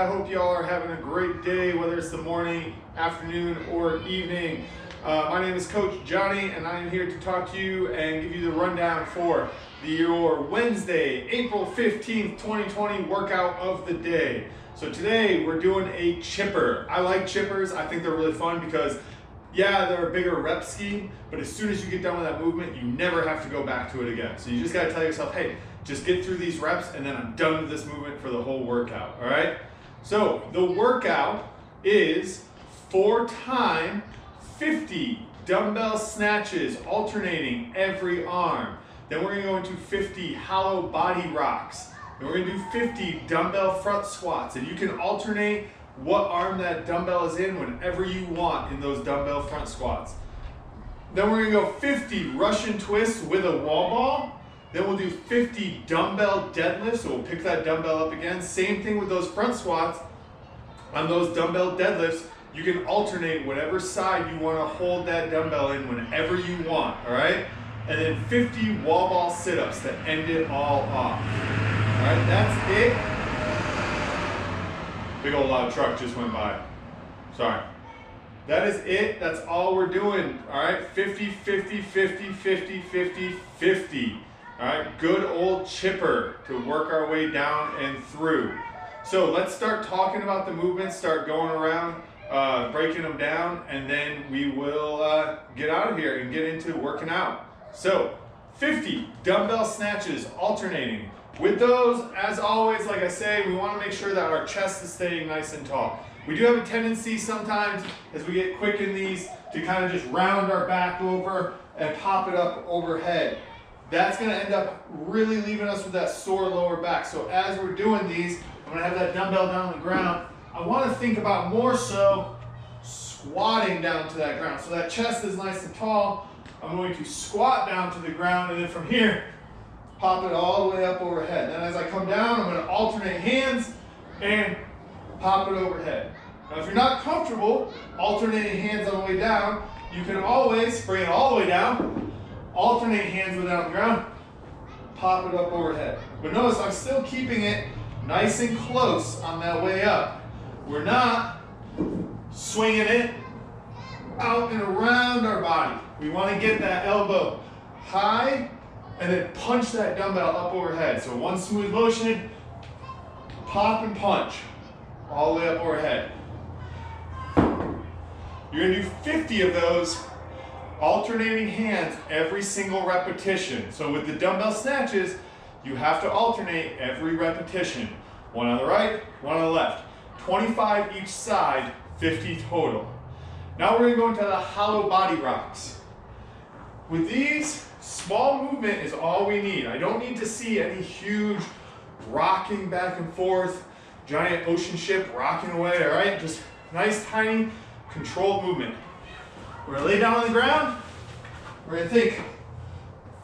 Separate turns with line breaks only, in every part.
I hope y'all are having a great day, whether it's the morning, afternoon, or evening. My name is Coach Johnny, and I am here to talk to you and give you the rundown for your Wednesday, April 15th, 2020 workout of the day. So today we're doing a chipper. I like chippers. I think they're really fun because yeah, they're a bigger rep scheme, but as soon as you get done with that movement, you never have to go back to it again. So you just gotta tell yourself, hey, just get through these reps and then I'm done with this movement for the whole workout, all right? So the workout is 4x 50 dumbbell snatches alternating every arm. Then we're gonna go into 50 hollow body rocks. Then we're gonna do 50 dumbbell front squats, and you can alternate what arm that dumbbell is in whenever you want in those dumbbell front squats. Then we're gonna go 50 Russian twists with a wall ball. Then we'll do 50 dumbbell deadlifts, so we'll pick that dumbbell up again. Same thing with those front squats. On those dumbbell deadlifts, you can alternate whatever side you wanna hold that dumbbell in whenever you want, all right? And then 50 wall ball sit-ups to end it all off. All right, that's it. Big old loud truck just went by. Sorry. That is it. That's all we're doing. All right, 50, 50, 50, 50, 50, 50. All right, good old chipper to work our way down and through. So let's start talking about the movements, start going around, breaking them down, and then we will get out of here and get into working out. So 50 dumbbell snatches alternating. With those, as always, like I say, we want to make sure that our chest is staying nice and tall. We do have a tendency sometimes, as we get quick in these, to kind of just round our back over and pop it up overhead. That's going to end up really leaving us with that sore lower back. So as we're doing these, I'm going to have that dumbbell down on the ground. I want to think about more so squatting down to that ground. So that chest is nice and tall. I'm going to squat down to the ground, and then from here, pop it all the way up overhead. Then as I come down, I'm going to alternate hands and pop it overhead. Now if you're not comfortable alternating hands on the way down, you can always bring it all the way down, alternate hands with it on the ground, pop it up overhead. But notice I'm still keeping it nice and close on that way up. We're not swinging it out and around our body. We want to get that elbow high and then punch that dumbbell up overhead. So one smooth motion, pop and punch, all the way up overhead. You're gonna do 50 of those, alternating hands every single repetition. So with the dumbbell snatches, you have to alternate every repetition. One on the right, one on the left. 25 each side, 50 total. Now we're gonna go into the hollow body rocks. With these, small movement is all we need. I don't need to see any huge rocking back and forth, giant ocean ship rocking away, all right? Just nice, tiny, controlled movement. We're gonna lay down on the ground. We're gonna think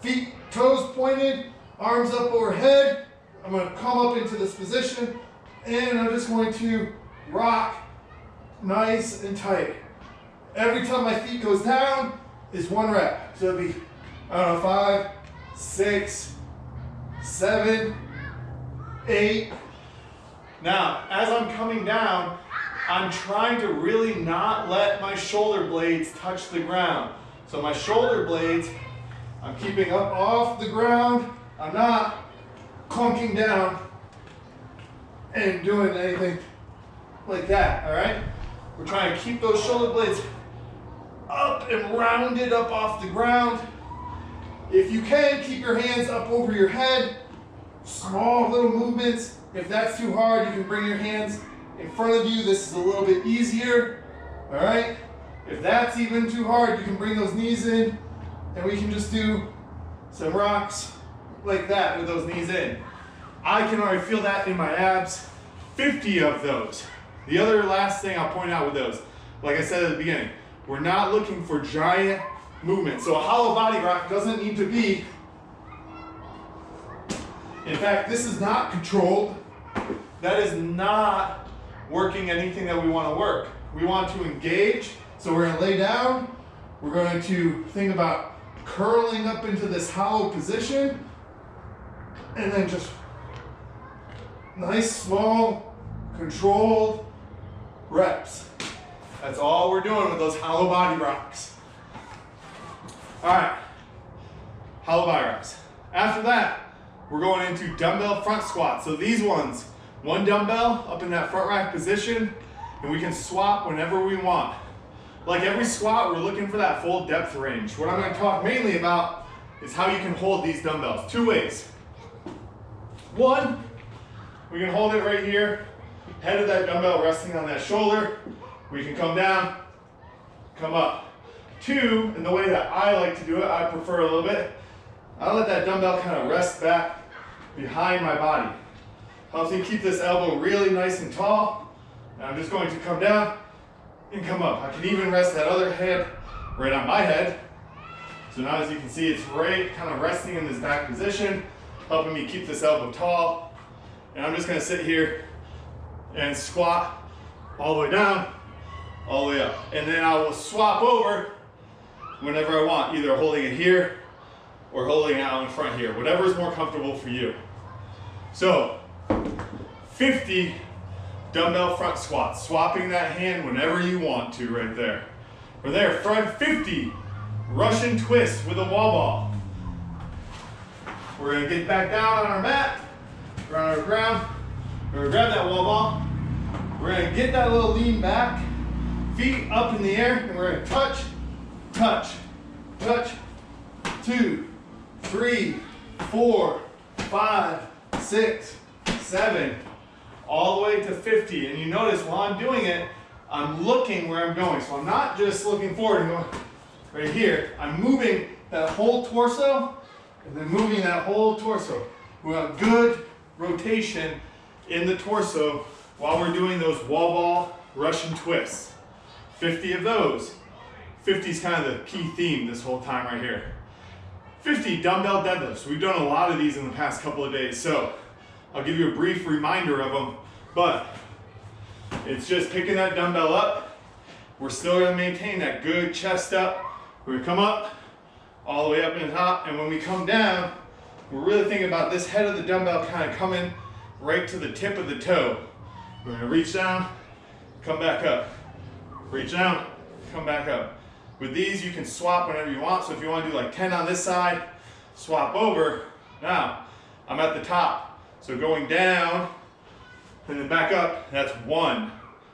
feet, toes pointed, arms up overhead. I'm gonna come up into this position, and I'm just going to rock nice and tight. Every time my feet goes down is one rep. So it'll be, I don't know, 5, 6, 7, 8. Now, as I'm coming down, I'm trying to really not let my shoulder blades touch the ground. So my shoulder blades, I'm keeping up off the ground. I'm not clunking down and doing anything like that, all right? We're trying to keep those shoulder blades up and rounded up off the ground. If you can, keep your hands up over your head. Small little movements. If that's too hard, you can bring your hands in front of you. This is a little bit easier, all right? If that's even too hard, you can bring those knees in, and we can just do some rocks like that with those knees in. I can already feel that in my abs. 50 of those. The other last thing I'll point out with those, like I said at the beginning, we're not looking for giant movement. So a hollow body rock doesn't need to be, in fact, this is not controlled. That is not working anything that we want to work. We want to engage. So we're going to lay down. We're going to think about curling up into this hollow position, and then just nice, small, controlled reps. That's all we're doing with those hollow body rocks. All right, hollow body rocks. After that, we're going into dumbbell front squats. So these ones, one dumbbell up in that front rack position, and we can swap whenever we want. Like every squat, we're looking for that full depth range. What I'm going to talk mainly about is how you can hold these dumbbells. Two ways. One, we can hold it right here, head of that dumbbell resting on that shoulder. We can come down, come up. Two, and the way that I like to do it, I prefer a little bit, I let that dumbbell kind of rest back behind my body. Helps me keep this elbow really nice and tall. And I'm just going to come down and come up. I can even rest that other head right on my head. So now as you can see, it's right kind of resting in this back position, helping me keep this elbow tall. And I'm just gonna sit here and squat all the way down, all the way up. And then I will swap over whenever I want, either holding it here or holding it out in front here, whatever is more comfortable for you. So 50 dumbbell front squats, swapping that hand whenever you want to right there. From there, 50 Russian twists with a wall ball. We're gonna get back down on our mat, we're on our ground, we're gonna grab that wall ball, we're gonna get that little lean back, feet up in the air, and we're gonna touch, touch, touch, 2, 3, 4, 5, 6, 7, all the way to 50. And you notice while I'm doing it, I'm looking where I'm going. So I'm not just looking forward and going right here. I'm moving that whole torso and then moving that whole torso. We want good rotation in the torso while we're doing those wall ball Russian twists. 50 of those. 50 is kind of the key theme this whole time right here. 50 dumbbell deadlifts. We've done a lot of these in the past couple of days, so I'll give you a brief reminder of them, but it's just picking that dumbbell up. We're still gonna maintain that good chest up. We're gonna come up, all the way up in the top, and when we come down, we're really thinking about this head of the dumbbell kind of coming right to the tip of the toe. We're gonna reach down, come back up. Reach down, come back up. With these, you can swap whenever you want. So if you want to do like 10 on this side, swap over. Now, I'm at the top. So going down and then back up, that's 1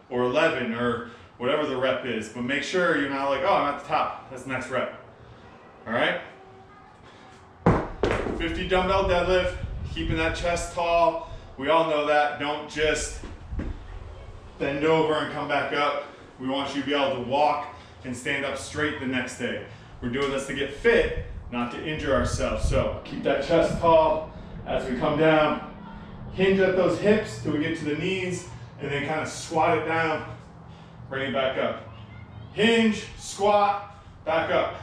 or 11 or whatever the rep is. But make sure you're not like, oh, I'm at the top. That's the next rep. All right? 50 dumbbell deadlift, keeping that chest tall. We all know that. Don't just bend over and come back up. We want you to be able to walk and stand up straight the next day. We're doing this to get fit, not to injure ourselves. So keep that chest tall as we come down. Hinge at those hips till we get to the knees, and then kind of squat it down, bring it back up. Hinge, squat, back up.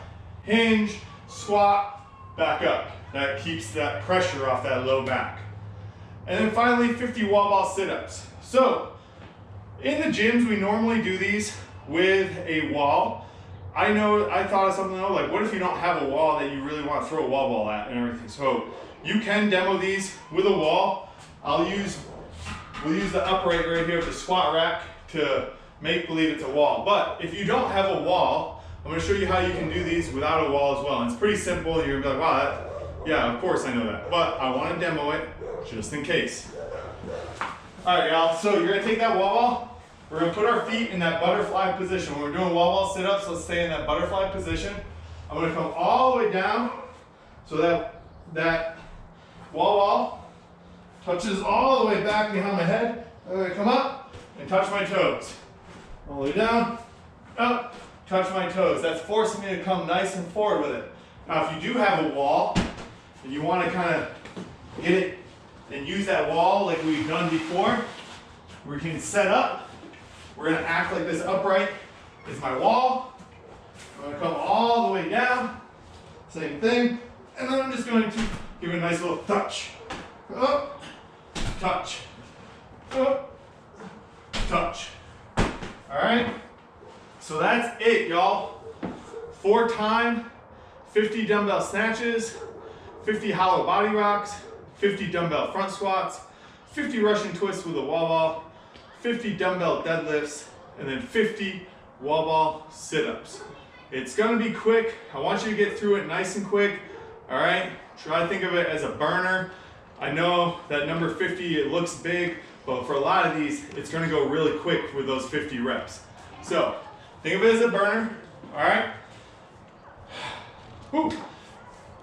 Hinge, squat, back up. That keeps that pressure off that low back. And then finally, 50 wall ball sit-ups. So in the gyms, we normally do these with a wall. I thought of something though, like what if you don't have a wall that you really want to throw a wall ball at and everything? So you can demo these with a wall. We'll use the upright right here of the squat rack to make believe it's a wall. But if you don't have a wall, I'm going to show you how you can do these without a wall as well. And it's pretty simple. You're going to be like, wow, yeah, of course I know that. But I want to demo it just in case. All right, y'all. So you're going to take that wall ball. We're going to put our feet in that butterfly position. When we're doing wall ball sit-ups, let's stay in that butterfly position. I'm going to come all the way down so that wall ball touches all the way back behind my head. I'm going to come up and touch my toes. All the way down, up, touch my toes. That's forcing me to come nice and forward with it. Now, if you do have a wall and you want to kind of get it and use that wall like we've done before, we can set up. We're going to act like this upright is my wall. I'm going to come all the way down. Same thing. And then I'm just going to give it a nice little touch. Up, touch, up, touch. All right? So that's it, y'all. 4 time, 50 dumbbell snatches, 50 hollow body rocks, 50 dumbbell front squats, 50 Russian twists with a wall ball, 50 dumbbell deadlifts, and then 50 wall ball sit-ups. It's gonna be quick. I want you to get through it nice and quick, all right? Try to think of it as a burner. I know that number 50, it looks big, but for a lot of these, it's gonna go really quick with those 50 reps. So, think of it as a burner, all right? Whew.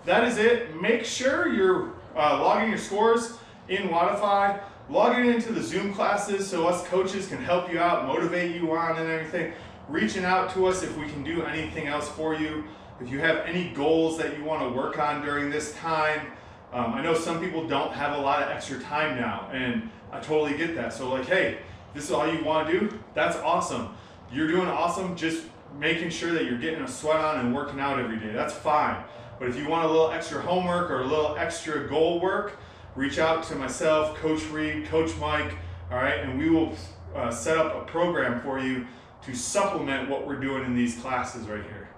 That is it. Make sure you're logging your scores in Wodify, logging into the Zoom classes so us coaches can help you out, motivate you on and everything. Reaching out to us if we can do anything else for you. If you have any goals that you want to work on during this time. I know some people don't have a lot of extra time now, and I totally get that. So like, hey, this is all you want to do? That's awesome. You're doing awesome. Just making sure that you're getting a sweat on and working out every day. That's fine. But if you want a little extra homework or a little extra goal work, reach out to myself, Coach Reed, Coach Mike, all right, and we will set up a program for you to supplement what we're doing in these classes right here.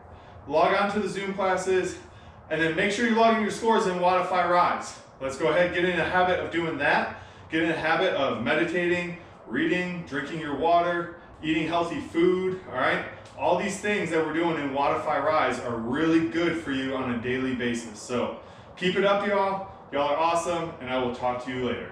Log on to the Zoom classes, and then make sure you're logging your scores in Wodify Rise. Let's go ahead, get in a habit of doing that. Get in a habit of meditating, reading, drinking your water, eating healthy food, all right? All these things that we're doing in Wodify Rise are really good for you on a daily basis. So keep it up, y'all. Y'all are awesome, and I will talk to you later.